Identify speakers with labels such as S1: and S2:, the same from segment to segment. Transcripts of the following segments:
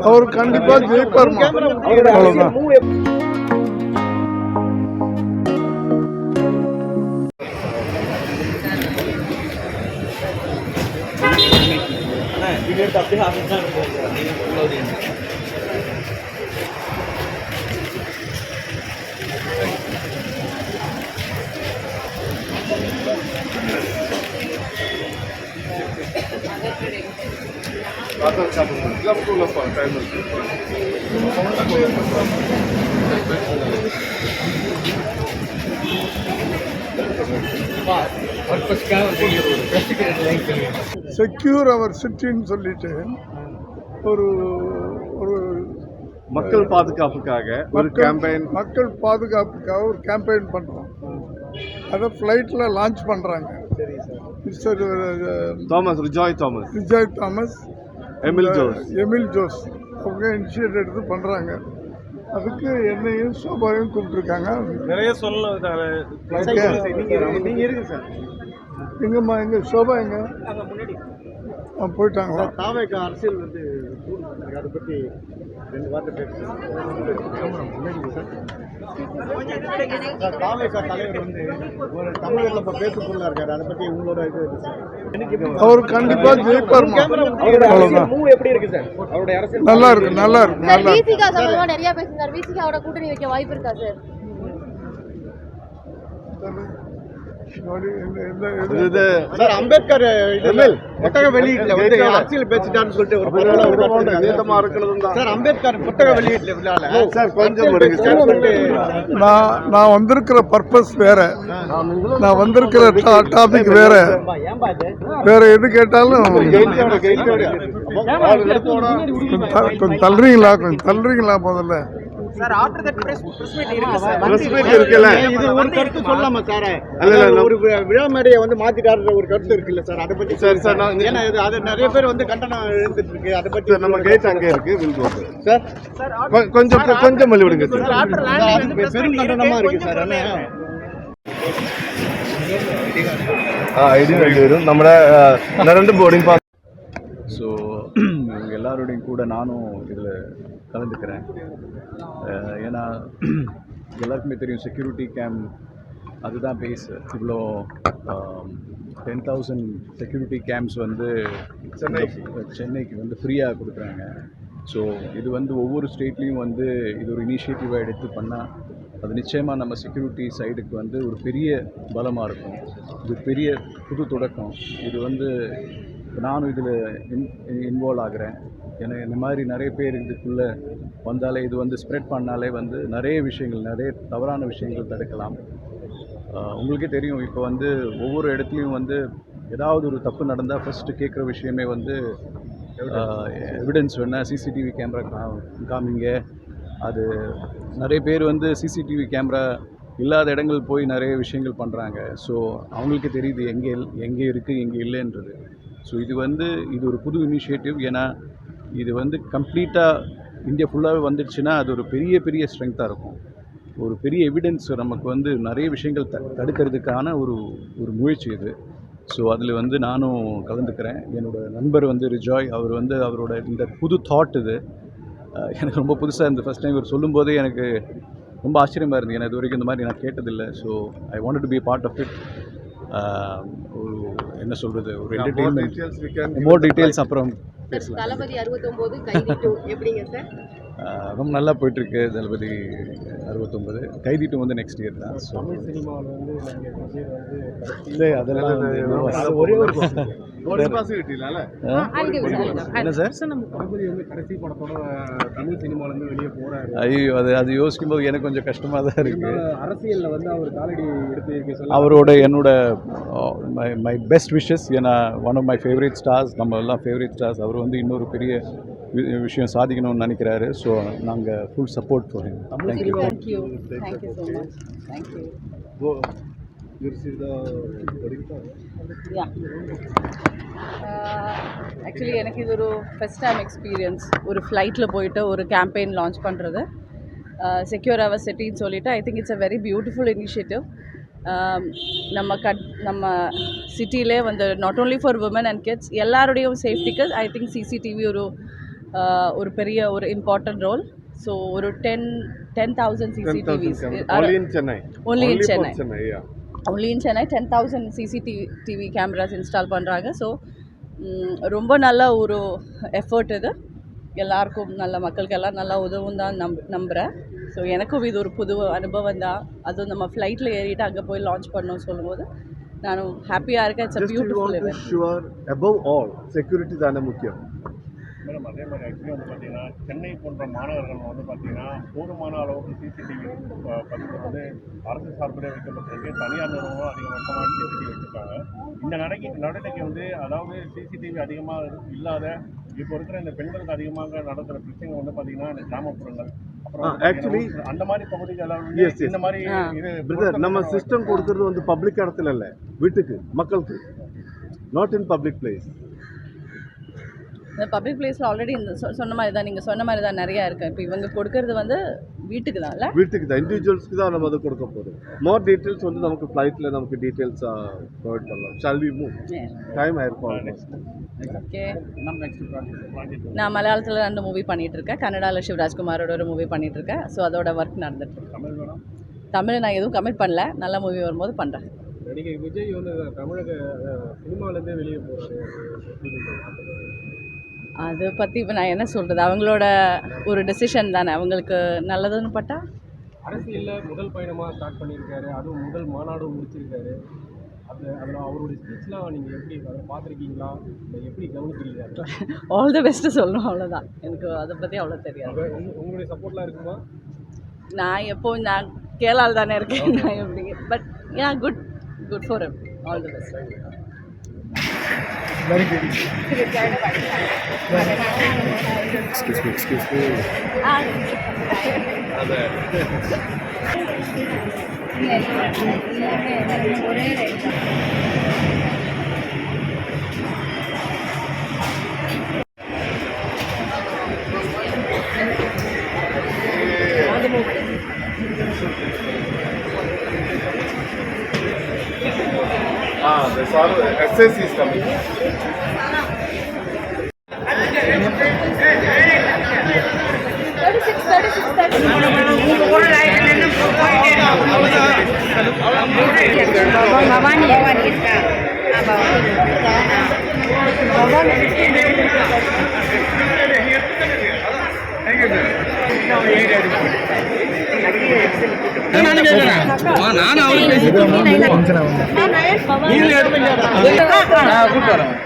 S1: அவர் கண்டிப்பாக ஜெயிப்பார். அவ்வளோதான். Secure our சிட்டின்னு சொல்லிட்டு ஒரு ஒரு
S2: மக்கள் பாதுகாப்புக்காக ஒரு
S1: கேம்பெயின் பண்ணுறோம். அதை ஃப்ளைட்டில் லான்ச் பண்ணுறாங்க. மிஸ்டர்
S2: ரிஜாய்
S1: தாமஸ், எமில் ஜோஸ் அவங்க இனிஷியேட் எடுத்து பண்ணுறாங்க. அதுக்கு என்னையும் சோபாவையும் கூப்பிட்டுருக்காங்க.
S2: நிறைய சொல்லலாம்.
S1: எங்கம்மா எங்க சோபா எங்க போயிட்டாங்களா?
S2: அரசியல் வந்து அதை பற்றி 2 வார்த்தை பேசுகிறேன். தலைவர் வந்து ஒரு தமிழகத்தில் இப்போ பேசக்குள்ள இருக்காரு. அதை பற்றி உங்களோட இது
S1: அவர் கண்டிப்பா ஜெயிப்பார்.
S3: எப்படி இருக்கு சார் அவருடைய அரசியல்?
S1: நல்லா இருக்கு.
S4: நிறைய பேசுறாரு. விசிகாவோட கூட்டணி வைக்க வாய்ப்பு இருக்கா சார்?
S3: அம்பேத்கர் புத்தக வெளியீட்டுல வந்து அரசியல் பேசிட்டான்னு சொல்லிட்டு சார் அம்பேத்கர் புத்தக வெளியீட்டுல
S1: நான் வந்திருக்கிற பர்பஸ் வேற, நான் வந்திருக்கிற டாபிக் வேற. எது கேட்டாலும் கொஞ்சம் தள்ளுறீங்களா முதல்ல?
S3: Sir after that press meet இருக்கு சார். பிரஸ் மீட் இருக்குல்ல, இது ஒரு கருத்து சொல்லாமா சார்? அல்ல ஒரு விழா மேடையை வந்து மாத்திட்டாருன்ற ஒரு கருத்து இருக்குல்ல சார், அதை பத்தி சார் ஏன்னா இது அது நிறைய பேர் வந்து கண்டனம் எழுந்துட்டு இருக்கு. அதை பத்தி நம்ம கேட் அங்கே இருக்கு சார். கொஞ்சம் மல்லி விடுங்க சார். ஆஃப்டர் லேண்டிங் வந்து பெரும் கண்டனமா இருக்கு சார்.
S2: ஐடி வரும் നമ്മുടെ 2 போர்டிங் பாஸ்.
S5: ஸோ இவங்க எல்லாரோடையும் கூட நானும் இதில் கலந்துக்கிறேன். ஏன்னா எல்லாருக்குமே தெரியும் செக்யூரிட்டி கேம்ப் அதுதான் பேஸ். இவ்வளோ 10,000 செக்யூரிட்டி கேம்ப்ஸ் வந்து சென்னைக்கு வந்து ஃப்ரீயாக கொடுக்குறாங்க. ஸோ இது வந்து ஒவ்வொரு ஸ்டேட்லேயும் வந்து இது ஒரு இனிஷியேட்டிவாக எடுத்து பண்ணால் அது நிச்சயமாக நம்ம செக்யூரிட்டி சைடுக்கு வந்து ஒரு பெரிய பலமாக இருக்கும். இது பெரிய புது தொடக்கம். இது வந்து நானும் இதில் இன்வால்வ் ஆகிறேன். ஏன்னா இந்த மாதிரி நிறைய பேர் இதுக்குள்ளே வந்தாலே இது வந்து ஸ்ப்ரெட் பண்ணாலே வந்து நிறைய விஷயங்கள், நிறைய தவறான விஷயங்கள் தடுக்கலாம். உங்களுக்கே தெரியும், இப்போ வந்து ஒவ்வொரு இடத்துலையும் வந்து ஏதாவது ஒரு தப்பு நடந்தால் ஃபஸ்ட்டு கேட்குற விஷயமே வந்து எவிடன்ஸ் வேணால் சிசிடிவி கேமரா காமிங்க. அது நிறைய பேர் வந்து சிசிடிவி கேமரா இல்லாத இடங்கள் போய் நிறைய விஷயங்கள் பண்ணுறாங்க. ஸோ அவங்களுக்கு தெரியுது எங்கே இருக்குது எங்கே இல்லைன்றது. ஸோ இது ஒரு புது இனிஷியேட்டிவ். ஏன்னா இது வந்து கம்ப்ளீட்டாக இந்தியா ஃபுல்லாகவே வந்துடுச்சுன்னா அது ஒரு பெரிய ஸ்ட்ரென்த்தாக இருக்கும். ஒரு பெரிய எவிடன்ஸ் நமக்கு வந்து நிறைய விஷயங்கள் தடுக்கிறதுக்கான ஒரு முயற்சி இது. ஸோ அதில் வந்து நானும் கலந்துக்கிறேன். என்னோடய நண்பர் வந்து ரிஜாய், அவர் வந்து அவரோட இந்த புது தாட் இது எனக்கு ரொம்ப புதுசாக இருந்தது. ஃபஸ்ட் டைம் இவர் சொல்லும்போதே எனக்கு ரொம்ப ஆச்சரியமாக இருந்தது. ஏன்னா இது வரைக்கும் இந்த மாதிரி நான் கேட்டதில்லை. So I wanted to be part of it. ஒரு என்ன சொல்கிறது, ஒரு என்டர்டெயின்மெண்ட். மோர் டீட்டெயில்ஸ் அப்புறம் பேசலாம்.
S4: தளபதி 69 கைதி 2 எப்படிங்க சார்?
S5: ரொம்ப நல்லா போயிட்டுருக்கு. தளபதி 69 கைதி 2 வந்து நெக்ஸ்ட் இயர் தான். ஸோ இல்லை அதெல்லாம் ஒரே ஒரு என்ன சார்
S3: தமிழ் சினிமாலேருந்து வெளியே போகிறாரு.
S5: ஐயோ அது யோசிக்கும்போது எனக்கு கொஞ்சம் கஷ்டமாக தான் இருக்குது.
S3: அரசியலில் வந்து அவர் காலடி எடுத்து
S5: அவரோட என்னோட மை பெஸ்ட் விஷஸ். ஏன்னா one of my favourite stars, நம்ம எல்லாம் ஃபேவரட் ஸ்டார்ஸ். அவர் வந்து இன்னொரு பெரிய விஷயம் சாதிக்கணும்னு நினைக்கிறாரு. ஸோ நாங்கள் full support for him. Thank you
S4: so much. Thank you.
S6: Actually எனக்கு இது ஒரு ஃபஸ்ட் டைம் எக்ஸ்பீரியன்ஸ். ஒரு ஃப்ளைட்டில் போயிட்டு ஒரு கேம்பெயின் லான்ச் பண்ணுறது, செக்யூர் அவர் சிட்டின்னு சொல்லிட்டு. I think it's a very beautiful initiative. நம்ம சிட்டிலே வந்து not only for women and kids எல்லாருடையும் சேஃப்டிக்கு ஐ திங்க் சிசிடிவி ஒரு ஒரு பெரிய ஒரு இம்பார்ட்டன்ட் ரோல். ஸோ ஒரு 10,000 CCTVs
S2: Only in Chennai.
S6: only in
S2: for
S6: Chennai.
S2: Chennai, yeah.
S6: only in Chennai 10,000 CCTV cameras install பண்ணுறாங்க. ஸோ ரொம்ப நல்ல ஒரு எஃபர்ட் இது. எல்லாருக்கும் நல்ல மக்களுக்கெல்லாம் நல்லா உதவும் தான் நம்புகிறேன். ஸோ எனக்கும் இது ஒரு புது அனுபவம் தான். அதுவும் நம்ம ஃப்ளைட்டில் ஏறிட்டு அங்கே போய் லான்ச் பண்ணோம் சொல்லும்போது நானும் ஹாப்பியாக இருக்கேன். It's a
S2: Just we
S6: beautiful
S2: want to
S6: event.
S2: sure above all security தானே முக்கியம்.
S7: மேடம் அதே மாதிரி ஆக்சுவலி வந்து பார்த்தீங்கன்னா சென்னை போன்ற மாநகரங்கள் வந்து பார்த்தீங்கன்னா போதுமான அளவுக்கு சிசிடிவி பதிவு வந்து அரசு சார்பிலே வைக்கப்பட்டிருக்கு. தனியார் நிறுவனம் அதிகபட்சமாக சிசிடிவி வச்சுருக்காங்க. இந்த நடவடிக்கை வந்து அதாவது சிசிடிவி அதிகமாக இல்லாத இப்போ இருக்கிற இந்த பெண்களுக்கு அதிகமாக நடக்கிற பிரச்சனை வந்து பார்த்தீங்கன்னா இந்த கிராமப்புறங்கள் அப்புறம்
S2: actually
S7: அந்த மாதிரி பகுதிகள்
S2: yes.
S7: இந்த மாதிரி இது
S2: பிரதர் நம்ம சிஸ்டம் கொடுக்கறது வந்து பப்ளிக் இடத்துல இல்லை, வீட்டுக்கு மக்களுக்கு, நாட் இன் பப்ளிக் பிளேஸ்.
S6: இந்த பப்ளிக் பிளேஸில் ஆல்ரெடி இந்த சொன்ன மாதிரி தான் நீங்கள் சொன்ன மாதிரி தான் நிறையா இருக்குது. இப்போ இவங்க கொடுக்கறது வந்து வீட்டுக்கு தான் இல்லை,
S2: வீட்டுக்கு தான், இண்டிவிஜுவல்ஸ்க்கு தான் நம்ம அதை கொடுக்க போகிறோம். மோர் டீட்டெயில்ஸ் வந்து நமக்கு ஃப்ளைட்டில் நமக்கு டீட்டெயில்ஸ் ப்ரொவைட் பண்ணலாம். ஷால் வி மூவ் டைம் ஆயிருக்கும்.
S6: ஓகே. நான் மலையாளத்தில் 2 மூவி பண்ணிகிட்ருக்கேன், கன்னடாவில் சிவராஜ்குமாரோட ஒரு மூவி பண்ணிகிட்ருக்கேன். ஸோ அதோட ஒர்க் நடந்துட்டுருக்கு. தமிழ் நான் எதுவும் கமிட் பண்ணல, நல்ல மூவி வரும்போது பண்ணுறேன்.
S3: நடிகர் விஜய் வந்து தமிழக சினிமாவிலேருந்தே வெளியே போகிறாரு.
S6: அதை பற்றி இப்போ நான் என்ன சொல்கிறது, அவங்களோட ஒரு டெசிஷன் தானே, அவங்களுக்கு நல்லதுன்னு பட்டா.
S3: அரசியலில் முதல் பயணமாக ஸ்டார்ட் பண்ணியிருக்காரு, அதுவும் முதல் மாநாடும் முடிச்சிருக்காரு. அதில் அவருடைய ஸ்பீச்லாம் நீங்கள் எப்படி அதை பார்த்துருக்கீங்களா, இல்லை எப்படி கவனிக்கிறீங்க?
S6: ஆல் தி பெஸ்ட்டு சொல்லணும், அவ்வளோதான். எனக்கு அதை பற்றி அவ்வளோ தெரியாது.
S3: உங்களுடைய சப்போர்ட்லாம் இருக்குமா?
S6: நான் கேளால் தானே இருக்கேன், நான் எப்படி. But yeah, good for him. All the best.
S2: Excuse me. The SS is coming.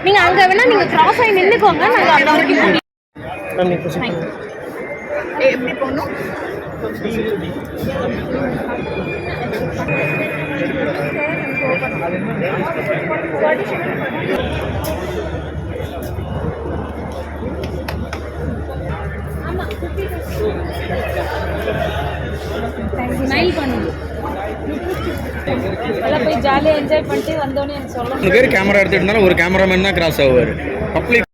S4: நீங்க அங்க வேணா நீங்க கிராஸ் ஆகி நின்னுக்கோங்க, நாங்க அந்த வரைக்கும் எப்படி போகணும். ஸ்மைல் பண்ணுங்க, எல்லாம் போய் ஜாலியாக என்ஜாய் பண்ணிட்டு வந்தோடனே எனக்கு சொல்லணும்.
S8: பேர் கேமரா எடுத்துட்டு இருந்தாலும் ஒரு கேமராமேன் தான் கிராஸ் ஆகுவார். பப்ளிக்